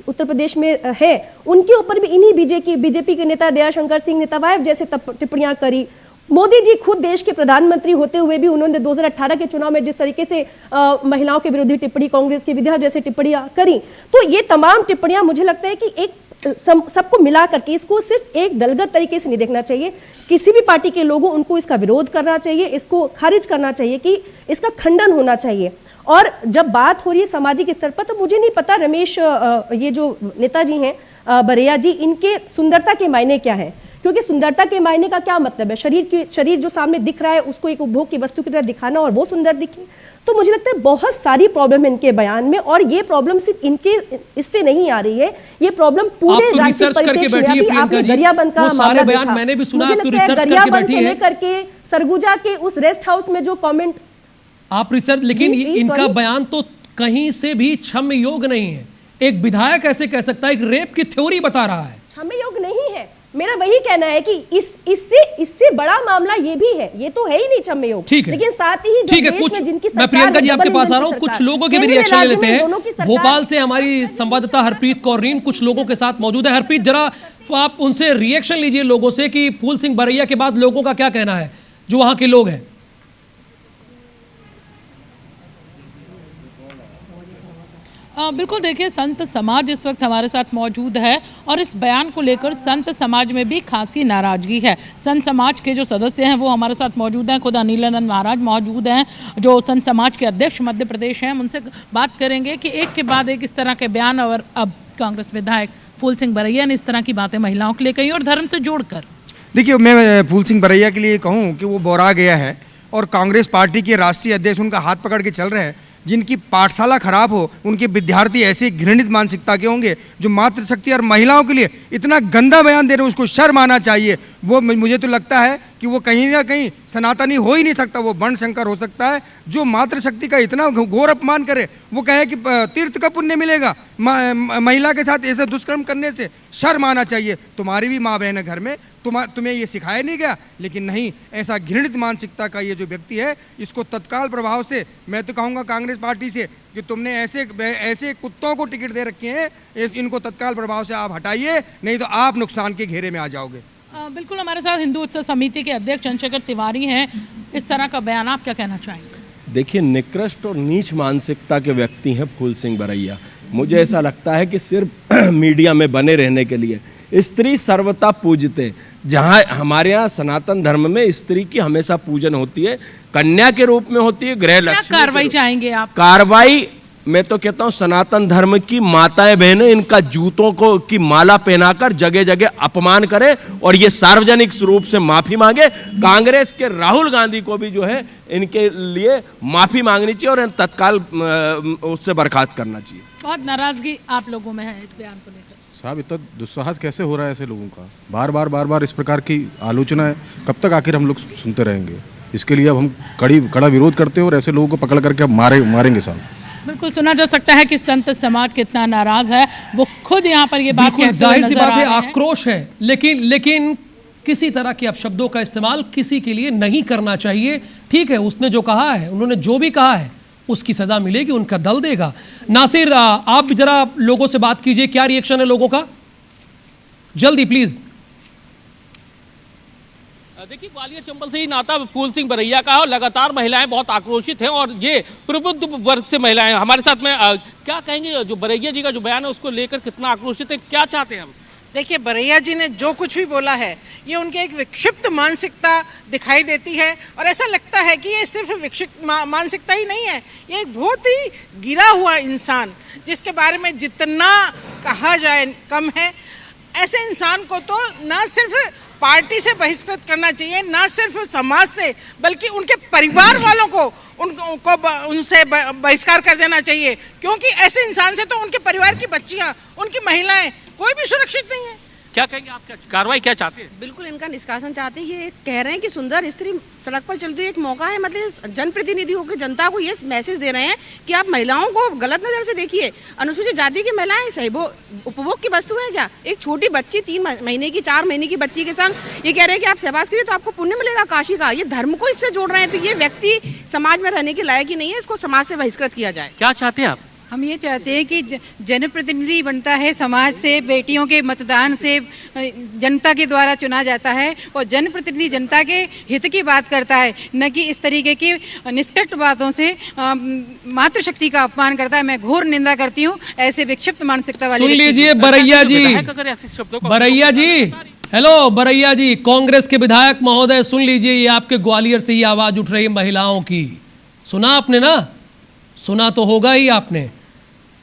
उत्तर प्रदेश में है, उनके ऊपर भी इन्हीं बीजेपी के नेता दयाशंकर सिंह ने तवायफ जैसे टिप्पणियां करी। मोदी जी खुद देश के प्रधानमंत्री होते हुए भी उन्होंने 2018 के चुनाव में जिस तरीके से महिलाओं के विरोधी टिप्पणी, कांग्रेस की विधवा जैसे टिप्पणियां करी, तो ये तमाम टिप्पणियां मुझे लगता है कि एक सबको मिला करके, इसको सिर्फ एक दलगत तरीके से नहीं देखना चाहिए। किसी भी पार्टी के लोगों उनको इसका विरोध करना चाहिए, इसको खारिज करना चाहिए, कि इसका खंडन होना चाहिए। और जब बात हो रही है सामाजिक स्तर पर, तो मुझे नहीं पता रमेश, ये जो नेताजी हैं बरैया जी, इनके सुंदरता के मायने क्या है, क्योंकि सुंदरता के मायने का क्या मतलब है? शरीर जो सामने दिख रहा है उसको एक उपभोग की वस्तु की तरह दिखाना और वो सुंदर दिखे। तो मुझे लगता है बहुत सारी प्रॉब्लम है इनके बयान में, और ये प्रॉब्लम सिर्फ इनके इससे नहीं आ रही है, ये प्रॉब्लम पूरे रिसर्च करके बैठी है प्रियंका जी, गरियाबंद का सारे बयान मैंने भी सुना, आप तो रिसर्च करके बैठी है, लेकर के सरगुजा के उस रेस्ट हाउस में जो कमेंट आप रिसर्च, लेकिन इनका बयान तो कहीं से भी क्षम्य योग नहीं है। एक विधायक ऐसे कह सकता है, एक रेप की थ्योरी बता रहा है, क्षम्य योग नहीं है। मेरा वही कहना है कि इससे बड़ा मामला ये भी है, ये तो है ही नहीं क्षम्य योग, लेकिन साथ ही ठीक है, कुछ मैं प्रियंका जी आपके पास आ रहा हूँ, कुछ लोगों के भी रिएक्शन ले लेते हैं। भोपाल से हमारी संवाददाता हरप्रीत कौर रीन कुछ लोगों के साथ मौजूद है। हरप्रीत, जरा आप उनसे रिएक्शन लीजिए लोगों से कि फूल सिंह बरैया के बाद लोगों का क्या कहना है, जो वहां के लोग हैं। बिल्कुल, देखिए, संत समाज इस वक्त हमारे साथ मौजूद है और इस बयान को लेकर संत समाज में भी खासी नाराजगी है। संत समाज के जो सदस्य हैं वो हमारे साथ मौजूद हैं, खुद अनिलानंद महाराज मौजूद हैं जो संत समाज के अध्यक्ष मध्य प्रदेश हैं। उनसे बात करेंगे कि एक के बाद एक इस तरह के बयान, और अब कांग्रेस विधायक फूल सिंह बरैया ने इस तरह की बातें महिलाओं के लिए कही और धर्म से जोड़कर। देखिए, मैं फूल सिंह बरैया के लिए कहूँ कि वो बोरा गया है, और कांग्रेस पार्टी के राष्ट्रीय अध्यक्ष उनका हाथ पकड़ के चल रहे हैं। जिनकी पाठशाला खराब हो, उनके विद्यार्थी ऐसे घृणित मानसिकता के होंगे जो मातृशक्ति और महिलाओं के लिए इतना गंदा बयान दे रहे हैं, उसको शर्म आना चाहिए। वो मुझे तो लगता है कि वो कहीं ना कहीं सनातनी हो ही नहीं सकता, वो वर्ण शंकर हो सकता है। जो मातृशक्ति का इतना घोर अपमान करे, वो कहे कि तीर्थ का पुण्य मिलेगा, महिला के साथ ऐसे दुष्कर्म करने से शर्म आना चाहिए। तुम्हारी भी माँ बहन है घर में, तुम्हें ये सिखाया नहीं गया? लेकिन नहीं, ऐसा घृणित मानसिकता का ये जो व्यक्ति है, इसको तत्काल प्रभाव से, मैं तो कहूँगा कांग्रेस पार्टी से, कि तुमने ऐसे कुत्तों को टिकट दे रखे हैं, इनको तत्काल प्रभाव से आप हटाइए, नहीं तो आप नुकसान के घेरे में आ जाओगे। बिल्कुल, हमारे साथ हिंदू उत्सव समिति के अध्यक्ष चंद्रशेखर तिवारी हैं। इस तरह का बयान आप क्या कहना चाहेंगे? देखिए, निकृष्ट और नीच मानसिकता के व्यक्ति हैं फूल सिंह बरैया। मुझे ऐसा लगता है कि सिर्फ मीडिया में बने रहने के लिए स्त्री सर्वथा पूजते, जहाँ हमारे यहाँ सनातन धर्म में स्त्री की हमेशा पूजन होती है, कन्या के रूप में होती है, गृह लक्ष्मी। कार्रवाई चाहेंगे आप? कार्रवाई मैं तो कहता हूँ सनातन धर्म की माताएं बहनें इनका जूतों को की माला पहनाकर जगह जगह अपमान करें और ये सार्वजनिक रूप से माफी मांगे। कांग्रेस के राहुल गांधी को भी जो है इनके लिए माफी मांगनी चाहिए और तत्काल उससे बर्खास्त करना चाहिए। बहुत नाराजगी आप लोगों में है इस बयान को लेकर। साहब, इतना दुस्साहस कैसे हो रहा है ऐसे लोगों का? बार बार इस प्रकार की आलोचनाएं कब तक आखिर हम लोग सुनते रहेंगे? इसके लिए अब हम कड़ा विरोध करते हैं और ऐसे लोगों को पकड़ करके अब मारेंगे साहब। बिल्कुल, सुना जा सकता है कि संत समाज कितना नाराज है। वो खुद यहाँ पर ये बात कहते हुए जाहिर सी नजर बात आ है, रहे हैं। आक्रोश है, लेकिन किसी तरह के अपशब्दों का इस्तेमाल किसी के लिए नहीं करना चाहिए। ठीक है, उसने जो कहा है, उन्होंने जो भी कहा है उसकी सजा मिलेगी, उनका दल देगा। नासिर, आप भी जरा लोगों से बात कीजिए, क्या रिएक्शन है लोगों का, जल्दी प्लीज। देखिए, ग्वालियर चंबल से ही नाता फूल सिंह बरैया का है और लगातार महिलाएं बहुत आक्रोशित हैं और ये प्रबुद्ध वर्ग से महिलाएं हमारे साथ में क्या कहेंगे, जो बरैया जी का जो बयान है उसको लेकर कितना आक्रोशित है, क्या चाहते हैं हम? देखिए, बरैया जी ने जो कुछ भी बोला है ये उनके एक विक्षिप्त मानसिकता दिखाई देती है और ऐसा लगता है कि ये सिर्फ विक्षिप्त मानसिकता ही नहीं है, ये एक बहुत ही गिरा हुआ इंसान जिसके बारे में जितना कहा जाए कम है। ऐसे इंसान को तो ना सिर्फ पार्टी से बहिष्कृत करना चाहिए, ना सिर्फ समाज से, बल्कि उनके परिवार वालों को उनसे बहिष्कार कर देना चाहिए, क्योंकि ऐसे इंसान से तो उनके परिवार की बच्चियां, उनकी महिलाएं, कोई भी सुरक्षित नहीं है। क्या कहेंगे आप, क्या कार्रवाई क्या चाहते हैं? बिल्कुल इनका निष्कासन चाहते हैं। ये कह रहे हैं कि सुंदर स्त्री सड़क पर चलती हुई एक मौका है, मतलब जनप्रतिनिधि होकर जनता को ये मैसेज दे रहे हैं कि आप महिलाओं को गलत नजर से देखिए। अनुसूचित जाति की महिलाएं सही वो उपभोग की वस्तु है क्या? एक छोटी बच्ची 3 महीने की 4 महीने की बच्ची के साथ ये कह रहे हैं कि आप सहवास करिए तो आपको पुण्य मिलेगा काशी का। ये धर्म को इससे जोड़ रहे हैं, तो ये व्यक्ति समाज में रहने के लायक ही नहीं है, इसको समाज से बहिष्कृत किया जाए। क्या चाहते हैं आप? हम ये चाहते हैं कि जनप्रतिनिधि बनता है समाज से, बेटियों के मतदान से जनता के द्वारा चुना जाता है और जनप्रतिनिधि जनता के हित की बात करता है, न कि इस तरीके की निष्कट बातों से मातृशक्ति का अपमान करता है। मैं घोर निंदा करती हूँ ऐसे विक्षिप्त मानसिकता वाले। सुन लीजिए बरैया जी, बरैया जी, हेलो बरैया जी, कांग्रेस के विधायक महोदय, सुन लीजिए, ये आपके ग्वालियर से ही आवाज उठ रही है महिलाओं की। सुना आपने ना? सुना तो होगा ही आपने।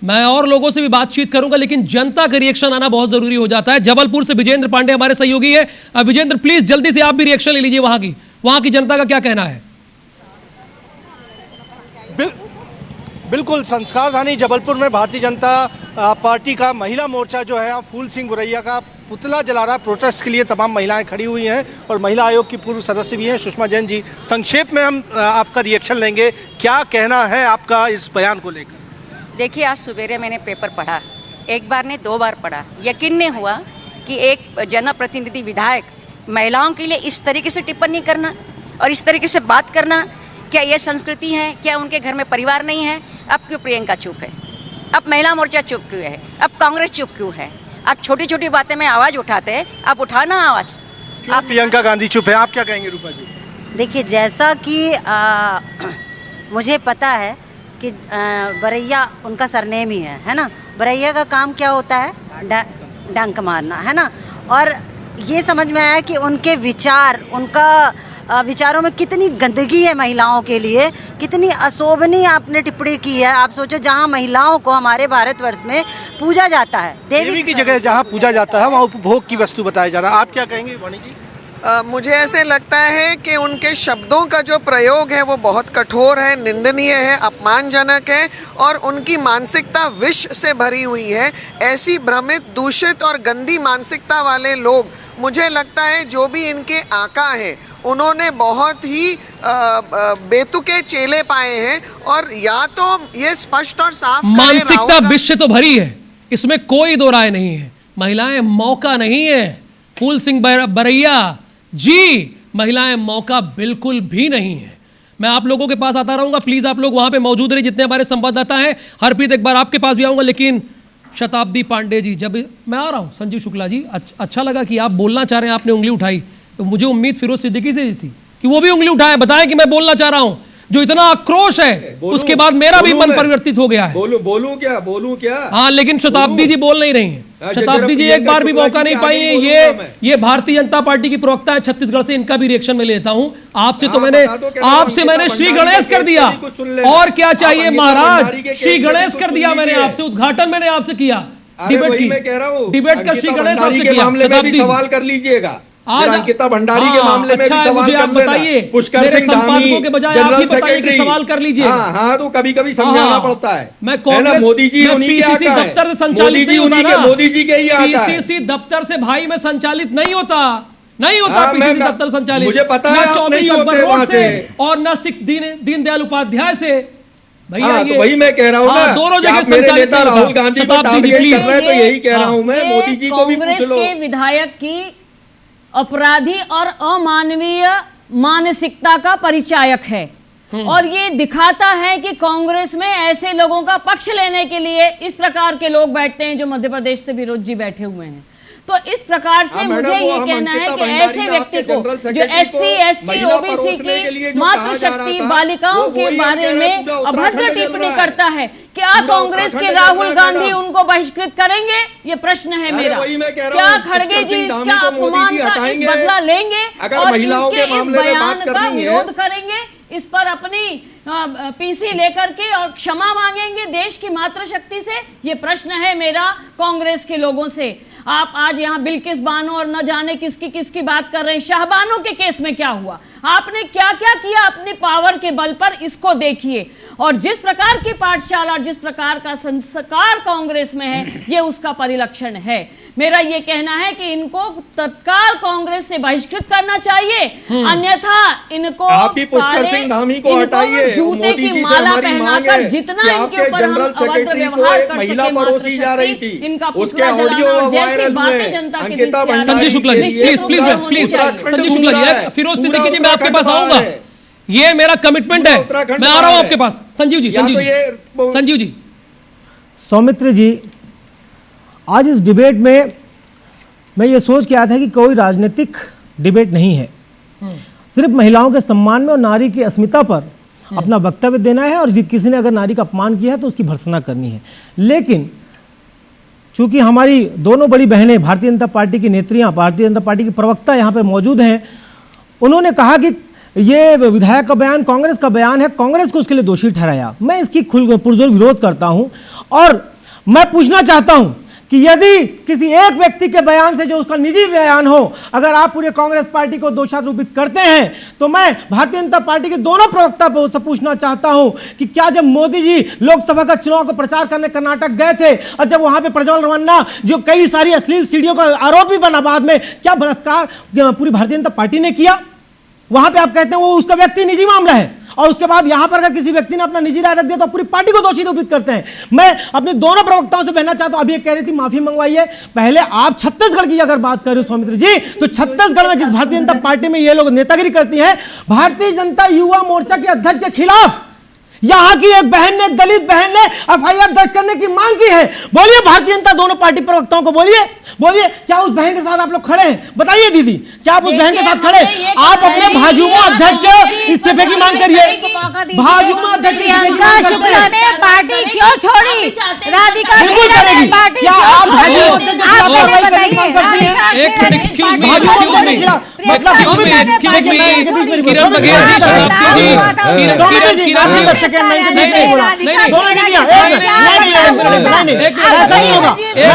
मैं और लोगों से भी बातचीत करूंगा, लेकिन जनता का रिएक्शन आना बहुत जरूरी हो जाता है। जबलपुर से विजेंद्र पांडे हमारे सहयोगी है। विजेंद्र, प्लीज जल्दी से आप भी रिएक्शन ले लीजिए, वहां की जनता का क्या कहना है? बिल्कुल, संस्कारधानी जबलपुर में भारतीय जनता पार्टी का महिला मोर्चा जो है फूल सिंह बरैया का पुतला जला रहा है। प्रोटेस्ट के लिए तमाम महिलाएं खड़ी हुई हैं और महिला आयोग की पूर्व सदस्य भी हैं सुषमा जैन जी। संक्षेप में हम आपका रिएक्शन लेंगे, क्या कहना है आपका इस बयान को लेकर? देखिए, आज सवेरे मैंने पेपर पढ़ा, एक बार नहीं 2 बार पढ़ा। यकीन नहीं हुआ कि एक जनप्रतिनिधि विधायक महिलाओं के लिए इस तरीके से टिप्पणी करना और इस तरीके से बात करना, क्या ये संस्कृति है? क्या उनके घर में परिवार नहीं है? अब क्यों प्रियंका चुप है? अब महिला मोर्चा चुप क्यों है? अब कांग्रेस चुप क्यों है? आप छोटी छोटी बातें में आवाज़ उठाते हैं, आप उठाना आवाज़। आप प्रियंका गांधी चुप है, आप क्या कहेंगे रूपा जी? देखिए, जैसा कि मुझे पता है कि बरैया उनका सरनेम ही है ना? बरैया का काम क्या होता है? डंक मारना, है ना? और ये समझ में आया कि उनके विचार, उनका विचारों में कितनी गंदगी है महिलाओं के लिए, कितनी अशोभनीय आपने टिप्पणी की है। आप सोचो, जहाँ महिलाओं को हमारे भारतवर्ष में पूजा जाता है, देवी की जगह जहाँ पूजा जाता है वहाँ उपभोग की वस्तु बताया जा रहा है, आप क्या कहेंगे वाणी जी? मुझे ऐसे लगता है कि उनके शब्दों का जो प्रयोग है वो बहुत कठोर है, निंदनीय है, अपमानजनक है और उनकी मानसिकता विष से भरी हुई है। ऐसी भ्रमित, दूषित और गंदी मानसिकता वाले लोग, मुझे लगता है जो भी इनके आका हैं, उन्होंने बहुत ही बेतुके चेले पाए हैं। और या तो ये स्पष्ट और साफ मानसिकता विष से तो भरी है, इसमें कोई दो राय नहीं है। महिलाएं मौका नहीं है। फूल सिंह बरैया जी, महिलाएं मौका बिल्कुल भी नहीं है। मैं आप लोगों के पास आता रहूंगा, प्लीज आप लोग वहां पे मौजूद रहिए जितने हमारे संवाददाता हैं। हरप्रीत, एक बार आपके पास भी आऊंगा, लेकिन शताब्दी पांडे जी, जब मैं आ रहा हूं संजीव शुक्ला जी, अच्छा लगा कि आप बोलना चाह रहे हैं, आपने उंगली उठाई, तो मुझे उम्मीद फिरोज सिद्दीकी से थी कि वो भी उंगली उठाए, बताएं कि मैं बोलना चाह रहा हूं। जो इतना आक्रोश है उसके बाद मेरा भी मन परिवर्तित हो गया है। बोलूं क्या? हाँ, लेकिन शताब्दी जी बोल नहीं रही हैं। शताब्दी जी एक बार भी मौका नहीं पाई है। ये भारतीय जनता पार्टी की प्रवक्ता है छत्तीसगढ़ से, इनका भी रिएक्शन में लेता हूं। आपसे तो मैंने श्री गणेश कर दिया, और क्या चाहिए महाराज? श्री गणेश कर दिया मैंने आपसे, उद्घाटन मैंने आपसे किया डिबेट की, डिबेट का श्री गणेश आपसे किया। शताब्दी सवाल कर लीजिएगा, अंकिता भंडारी के मामले में भी सवाल कर बताइए, पुष्कर सिंह धामी जनरल सेक्रेटरी सवाल कर लीजिए। हाँ, तो कभी कभी समझाना पड़ता है। मैं कांग्रेस मोदी जी उन्हीं के आता है, दफ्तर से संचालित नहीं होता ना, मोदी जी के ही आता है। पीसीसी दफ्तर से भाई में संचालित नहीं होता पीसीसी दफ्तर संचालित, मुझे पता है, 24 अकबर रोड से और न 6 दीनदयाल उपाध्याय से। भैया तो वही मैं कह रहा हूँ ना, दोनों जगह मेरे नेता राहुल गांधी को टारगेट कर रहे हैं, तो यही कह रहा हूँ मैं, मोदी जी को भी पूछ लो। कांग्रेस के विधायक की अपराधी और अमानवीय मानसिकता का परिचायक है, और ये दिखाता है कि कांग्रेस में ऐसे लोगों का पक्ष लेने के लिए इस प्रकार के लोग बैठते हैं जो मध्य प्रदेश से विरोध जी बैठे हुए हैं। तो इस प्रकार से मुझे ये कहना है कि ऐसे व्यक्ति को जो SC ST OBC की मातृशक्ति बालिकाओं के बारे में अभद्र टिप्पणी करता है, क्या कांग्रेस के राहुल गांधी उनको बहिष्कृत करेंगे? ये प्रश्न है मेरा। क्या खड़गे जी इसका अपमान का इस बदला लेंगे और इनके इस बयान का विरोध करेंगे? इस पर अपनी पीसी लेकर के और क्षमा मांगेंगे देश की मातृशक्ति से? ये प्रश्न है मेरा कांग्रेस के लोगों से। आप आज यहाँ बिल्किस बानो और न जाने किसकी बात कर रहे हैं। शाहबानो के केस में क्या हुआ? आपने क्या क्या किया अपनी पावर के बल पर, इसको देखिए। और जिस प्रकार की पाठशाला और जिस प्रकार का संस्कार कांग्रेस में है, ये उसका परिलक्षण है। मेरा ये कहना है कि इनको तत्काल कांग्रेस से बहिष्कृत करना चाहिए, अन्यथा इनको आप ही पुष्कर सिंह धामी को हटाइए, जूते की माला पहनाकर जितना इनके ऊपर हम अभद्र व्यवहार कर सके परोसी जा रही थी, इनका पुतला जलाना जैसी बातें जनता के बीच से। संजय शुक्ला जी प्लीज संजय शुक्ला जी, फिरोज सिद्दीकी जी मैं आपके पास आऊंगा, ये मेरा कमिटमेंट है, मैं आ रहा हूं आपके पास। संजीव जी सौमित्र जी, आज इस डिबेट में मैं ये सोच के आया था कि कोई राजनीतिक डिबेट नहीं है, सिर्फ महिलाओं के सम्मान में और नारी की अस्मिता पर अपना वक्तव्य देना है, और किसी ने अगर नारी का अपमान किया है तो उसकी भर्त्सना करनी है। लेकिन चूंकि हमारी दोनों बड़ी बहनें भारतीय जनता पार्टी की नेत्रियां, भारतीय जनता पार्टी की प्रवक्ता यहाँ पर मौजूद हैं, उन्होंने कहा कि ये विधायक का बयान कांग्रेस का बयान है, कांग्रेस को उसके लिए दोषी ठहराया। मैं इसकी पुरजोर विरोध करता हूं, और मैं पूछना चाहता हूं कि यदि किसी एक व्यक्ति के बयान से, जो उसका निजी बयान हो, अगर आप पूरे कांग्रेस पार्टी को दोषारोपित करते हैं, तो मैं भारतीय जनता पार्टी के दोनों प्रवक्ता से पूछना चाहता हूं कि क्या जब मोदी जी लोकसभा का चुनाव का प्रचार करने कर्नाटक गए थे, और जब वहां पे प्रज्वल रमन्ना जो कई सारी अश्लील सीढ़ियों का आरोपी बना, बाद में क्या बलात्कार पूरी भारतीय जनता पार्टी ने किया? वहां पे आप कहते हैं वो उसका व्यक्ति निजी मामला है, और उसके बाद यहां पर अगर किसी व्यक्ति ने अपना निजी राय रख दिया तो पूरी पार्टी को दोषी आरोपित करते हैं। मैं अपने दोनों प्रवक्ताओं से कहना चाहता हूं, अभी कह रही थी माफी मंगवाई है, पहले आप छत्तीसगढ़ की अगर बात करें सौमित्र जी, तो छत्तीसगढ़ में जिस भारतीय जनता पार्टी में ये लोग नेतागिरी करती हैं, भारतीय जनता युवा मोर्चा के अध्यक्ष के खिलाफ यहां की एक बहन ने, एक दलित बहन ने FIR दर्ज करने की मांग की है। बोलिए भारतीय जनता दोनों पार्टी प्रवक्ताओं को बोलिए, क्या उस बहन के साथ आप लोग खड़े हैं? बताइए दीदी, क्या आप उस बहन के साथ खड़े? आप अपने भाजपा अध्यक्ष के इस्तीफे की मांग करिए। भाजपा अध्यक्ष प्रियंका शुक्ला ने पार्टी क्यों छोड़ी? राधिका बिल्कुल करेगी। क्या आप भाजपा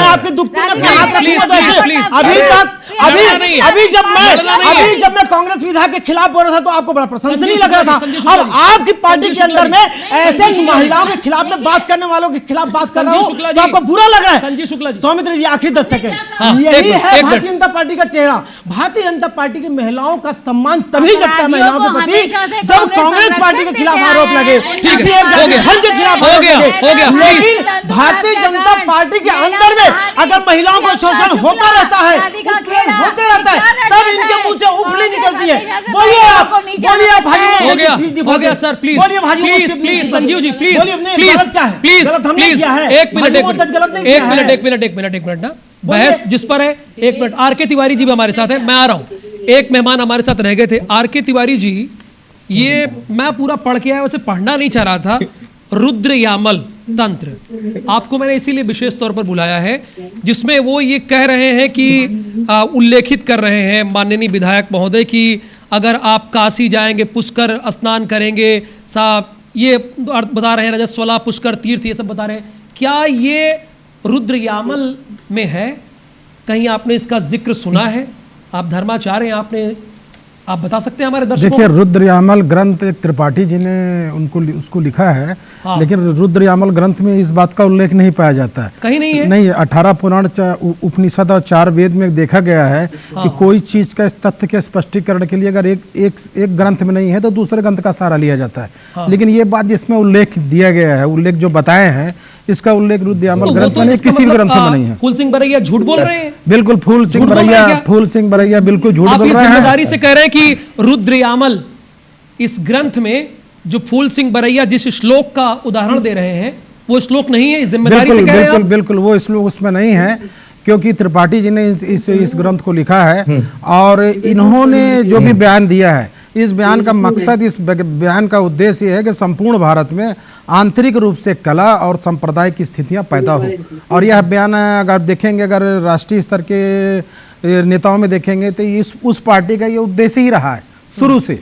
आपके दुख अभी जब मैं कांग्रेस विधायक के खिलाफ बोल रहा था तो आपको बड़ा प्रशंसनीय लग रहा था, अब आपकी पार्टी के अंदर में ऐसे महिलाओं के खिलाफ में बात करने वालों के खिलाफ बात कर रहा हूं तो आपको बुरा लग रहा है। संजय शुक्ला जी, सौमित्र जी आखिरी 10 सेकंड, यही है भारतीय जनता पार्टी का चेहरा। भारतीय जनता पार्टी की महिलाओं का सम्मान तभी जगता है महिलाओं के प्रति जब कांग्रेस पार्टी के खिलाफ आरोप लगे, धर्म के खिलाफ आरोप लगे। लेकिन भारतीय जनता पार्टी के अंदर में अगर महिलाओं का शोषण होता रहता है, होते रहता है, तब इनके मुंह से उफली निकलती है। बोलिए आप भाजपा हो गया sir, please please Sanjeev ji please एक मिनट ना, बहस जिस पर है। एक मिनट, आरके तिवारी जी भी हमारे साथ है, मैं आ रहा हूं। एक मेहमान हमारे साथ रह गए थे, आरके तिवारी जी। ये मैं पूरा पढ़ के आया, वैसे पढ़ना नहीं चाह रहा था। रुद्र यामल तंत्र, आपको मैंने इसीलिए विशेष तौर पर बुलाया है, जिसमें वो ये कह रहे हैं कि उल्लेखित कर रहे हैं माननीय विधायक महोदय कि अगर आप काशी जाएंगे, पुष्कर स्नान करेंगे, साहब ये बता रहे हैं, रजस्वला पुष्कर तीर्थ ये सब बता रहे हैं। क्या ये रुद्र यामल में है? कहीं आपने इसका जिक्र सुना है? आप धर्माचार्य हैं, आप बता सकते हैं हमारे दर्शकों? देखिए, रुद्र यामल ग्रंथ एक त्रिपाठी जी ने उसको लिखा है। हाँ। लेकिन रुद्र यामल ग्रंथ में इस बात का उल्लेख नहीं पाया जाता है, कहीं नहीं है। नहीं, 18 पुराण, उपनिषद और 4 वेद में देखा गया है। हाँ। कि कोई चीज का इस तथ्य के स्पष्टीकरण के लिए अगर एक ग्रंथ में नहीं है तो दूसरे ग्रंथ का सहारा लिया जाता है। हाँ। लेकिन ये बात जिसमें उल्लेख दिया गया है, उल्लेख जो बताए हैं, इसका उल्लेख रुद्र यामल ग्रंथ में किसी भी ग्रंथ में नहीं है। फूल सिंह बरैया झूठ बोल रहे हैं? बिल्कुल फूल सिंह बरैया बिल्कुल झूठ बोल रहे हैं। जिम्मेदारी से कह रहे हैं कि रुद्र यामल इस ग्रंथ में जो फूल सिंह बरैया जिस श्लोक का उदाहरण दे रहे हैं वो श्लोक नहीं है, इस जिम्मेदारी से कह रहे हैं? बिल्कुल वो श्लोक उसमें नहीं है, क्योंकि त्रिपाठी जी ने इस ग्रंथ को लिखा है और इन्होंने जो भी बयान दिया है, इस बयान का मकसद, इस बयान का उद्देश्य ये है कि संपूर्ण भारत में आंतरिक रूप से कला और संप्रदाय की स्थितियां पैदा हो। और यह बयान अगर देखेंगे, अगर राष्ट्रीय स्तर के नेताओं में देखेंगे तो उस पार्टी का ये उद्देश्य ही रहा है शुरू से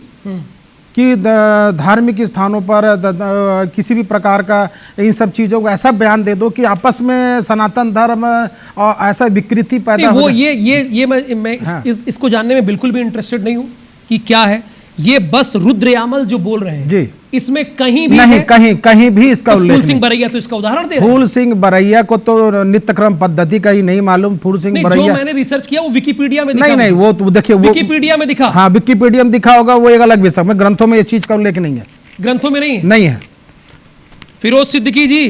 कि धार्मिक स्थानों पर किसी भी प्रकार का इन सब चीज़ों को ऐसा बयान दे दो कि आपस में सनातन धर्म और ऐसा विकृति पैदा हो। वो ये मैं इसको जानने में बिल्कुल भी इंटरेस्टेड नहीं हूँ कि क्या है ये। बस रुद्र यामल जो बोल रहे हैं जी, इसमें कहीं भी नहीं, कहीं भी इसका उल्लेख नहीं। फूल सिंह बरैया तो इसका उदाहरण दे रहे हैं। फूल सिंह बरैया को तो नित्य क्रम पद्धति का ही नहीं मालूम। फूल सिंह बरैया जो मैंने रिसर्च किया वो विकिपीडिया में दिखा। नहीं, वो तो देखिए, विकिपीडिया में दिखा। हाँ, विकिपीडिया में दिखा होगा, वो एक अलग विषय में। ग्रंथों में ये चीज का उल्लेख नहीं है। ग्रंथों में नहीं है। फिरोज सिद्दीकी जी,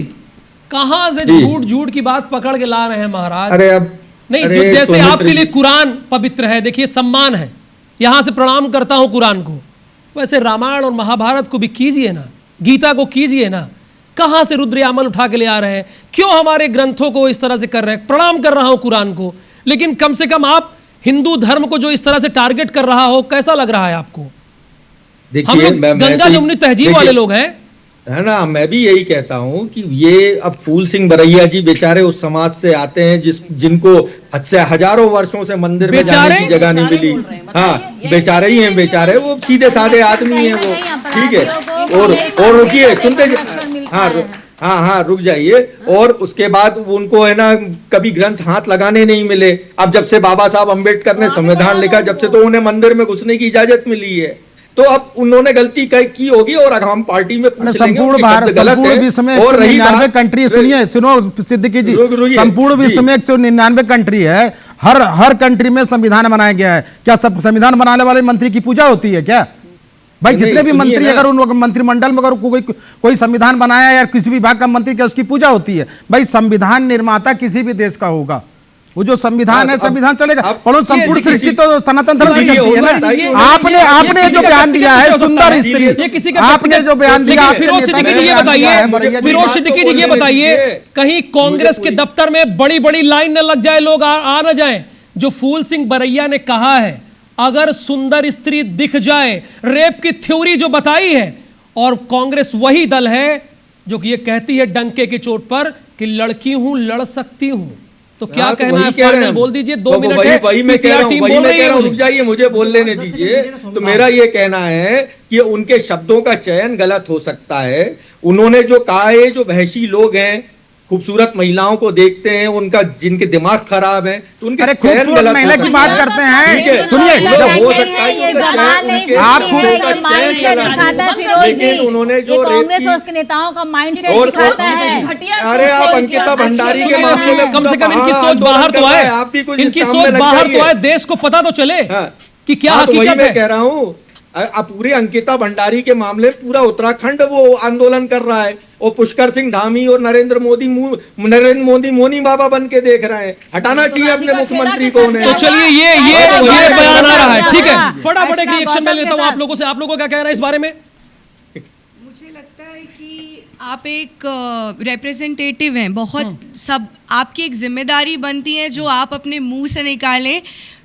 कहां से झूठ की बात पकड़ के ला रहे हैं महाराज? अरे अब नहीं, जैसे आपके लिए कुरान पवित्र है, देखिए सम्मान है, यहां से प्रणाम करता हूं कुरान को, वैसे रामायण और महाभारत को भी कीजिए ना, गीता को कीजिए ना। कहां से रुद्र यामल उठा के ले आ रहे हैं? क्यों हमारे ग्रंथों को इस तरह से कर रहे हैं? प्रणाम कर रहा हूं कुरान को, लेकिन कम से कम आप हिंदू धर्म को जो इस तरह से टारगेट कर रहा हो, कैसा लग रहा है आपको? हम लोग गंगा जमुनी तहजीब वाले लोग हैं, है ना। मैं भी यही कहता हूँ कि ये अब फूल सिंह बरैया जी बेचारे उस समाज से आते हैं जिनको हजारों वर्षों से मंदिर में जाने की जगह नहीं मिली। हाँ, बेचारे ही हैं, बेचारे, वो सीधे साधे आदमी हैं वो, ठीक है। और रुकिए, सुनते, हाँ रुक जाइए। और उसके बाद उनको है ना कभी ग्रंथ हाथ लगाने नहीं मिले। अब जब से बाबा साहब अम्बेडकर ने संविधान लिखा, जब से तो उन्हें मंदिर में घुसने की इजाजत मिली है। तो अब उन्होंने गलती की होगी और हम पार्टी में संपूर्ण भारत, संपूर्ण विश्व में 199 कंट्री, सुनो सिद्दीकी जी, संपूर्ण विश्व में 199 कंट्री है। हर कंट्री में संविधान बनाया गया है। क्या सब संविधान बनाने वाले मंत्री की पूजा होती है क्या? भाई जितने भी मंत्री, अगर उन मंत्रिमंडल में अगर कोई संविधान बनाया या किसी विभाग का मंत्री, क्या उसकी पूजा होती है? भाई संविधान निर्माता किसी भी देश का होगा, वो जो संविधान है संविधान चलेगा। पर संपूर्ण सृष्टि तो सनातन धर्म की चलती है ना। आपने जो बयान दिया है सुंदर स्त्री, आपने जो बयान दिया, फिरोज सिद्दीकी जी ये बताइए, कहीं कांग्रेस के दफ्तर में बड़ी बड़ी लाइन न लग जाए, लोग आ न जाए। जो फूल सिंह बरैया ने कहा है, अगर सुंदर स्त्री दिख जाए, रेप की थ्योरी जो बताई है, और कांग्रेस वही दल है जो कि ये कहती है डंके की चोट पर कि लड़की हूं, लड़ सकती हूं। तो क्या कहना है? फाइनल बोल दीजिए, 2 मिनट है। वही मैं कह रहा हूं, रुक जाइए, मुझे बोल लेने दीजिए। तो मेरा ये कहना है कि उनके शब्दों का चयन गलत हो सकता है। उन्होंने जो कहा है, जो वहशी लोग हैं, खूबसूरत महिलाओं को देखते हैं, उनका जिनके दिमाग खराब है, तो उनके खूबसूरत महिला की बात करते हैं। सुनिए, हो सकता है उन्होंने जो कांग्रेस और उसके नेताओं का माइंडसेट दिखाता है। अरे आप अंकिता भंडारी के मामले में कम से कम इनकी सोच बाहर तो आए, इनकी सोच बाहर तो आए, देश को पता तो चले कि क्या हकीकत है। मैं कह रहा हूँ पूरे अंकिता भंडारी के मामले में पूरा उत्तराखंड वो आंदोलन कर रहा है, और पुष्कर सिंह धामी और नरेंद्र मोदी मोनी बाबा बन के देख रहे हैं। हटाना चाहिए अपने मुख्यमंत्री को। तो चलिए ये बयान आ रहा है, ठीक है, फटाफट एक रिएक्शन मैं लेता हूं आप लोगों से। आप लोगों को क्या कह रहा है इस बारे में? मुझे लगता है कि आप एक रिप्रेजेंटेटिव हैं, बहुत सब आपकी एक जिम्मेदारी बनती है जो आप अपने मुंह से निकालें।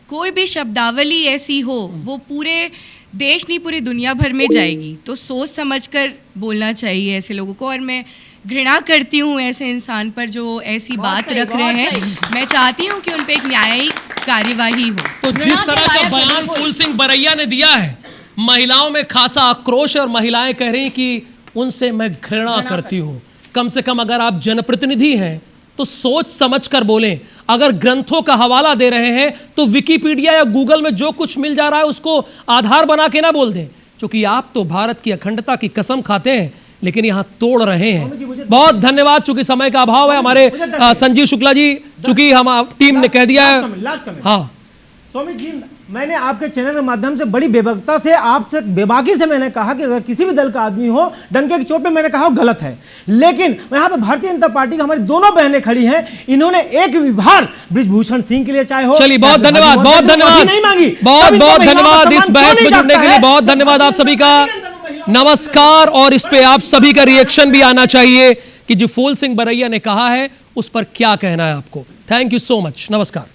कोई भी शब्दावली ऐसी हो वो पूरे देश नहीं पूरी दुनिया भर में जाएगी, तो सोच समझकर बोलना चाहिए ऐसे लोगों को। और मैं घृणा करती हूँ ऐसे इंसान पर जो ऐसी बात रख रहे हैं। मैं चाहती हूँ कि उन पर एक न्यायिक कार्यवाही हो। तो जिस तरह का बयान फूल सिंह बरैया ने दिया है, महिलाओं में खासा आक्रोश है और महिलाएं कह रही कि उनसे मैं घृणा करती हूँ। कम से कम अगर आप जनप्रतिनिधि हैं तो सोच समझकर बोलें। अगर ग्रंथों का हवाला दे रहे हैं तो विकिपीडिया या गूगल में जो कुछ मिल जा रहा है उसको आधार बना के ना बोल दें, क्योंकि आप तो भारत की अखंडता की कसम खाते हैं लेकिन यहां तोड़ रहे हैं। बहुत धन्यवाद। चूंकि समय का अभाव है, हमारे संजीव शुक्ला जी, चूंकि हम टीम ने कह दिया है। हाँ स्वामी जी, मैंने आपके चैनल के माध्यम से बड़ी बेबकता से, आपसे बेबाकी से मैंने कहा कि अगर किसी भी दल का आदमी हो डंके की चोट पे, मैंने कहा गलत है। लेकिन यहाँ पे भारतीय जनता पार्टी की हमारी दोनों बहनें खड़ी हैं, इन्होंने एक विभाग बृजभूषण सिंह के लिए चाहे हो। चलिए बहुत धन्यवाद, बहुत धन्यवाद, नहीं मांगी, बहुत बहुत धन्यवाद इस बहस में जुड़ने के लिए। बहुत धन्यवाद आप सभी का, नमस्कार। और इस पे आप सभी का रिएक्शन भी आना चाहिए कि जो फूल सिंह बरैया ने कहा है उस पर क्या कहना है आपको। थैंक यू सो मच, नमस्कार।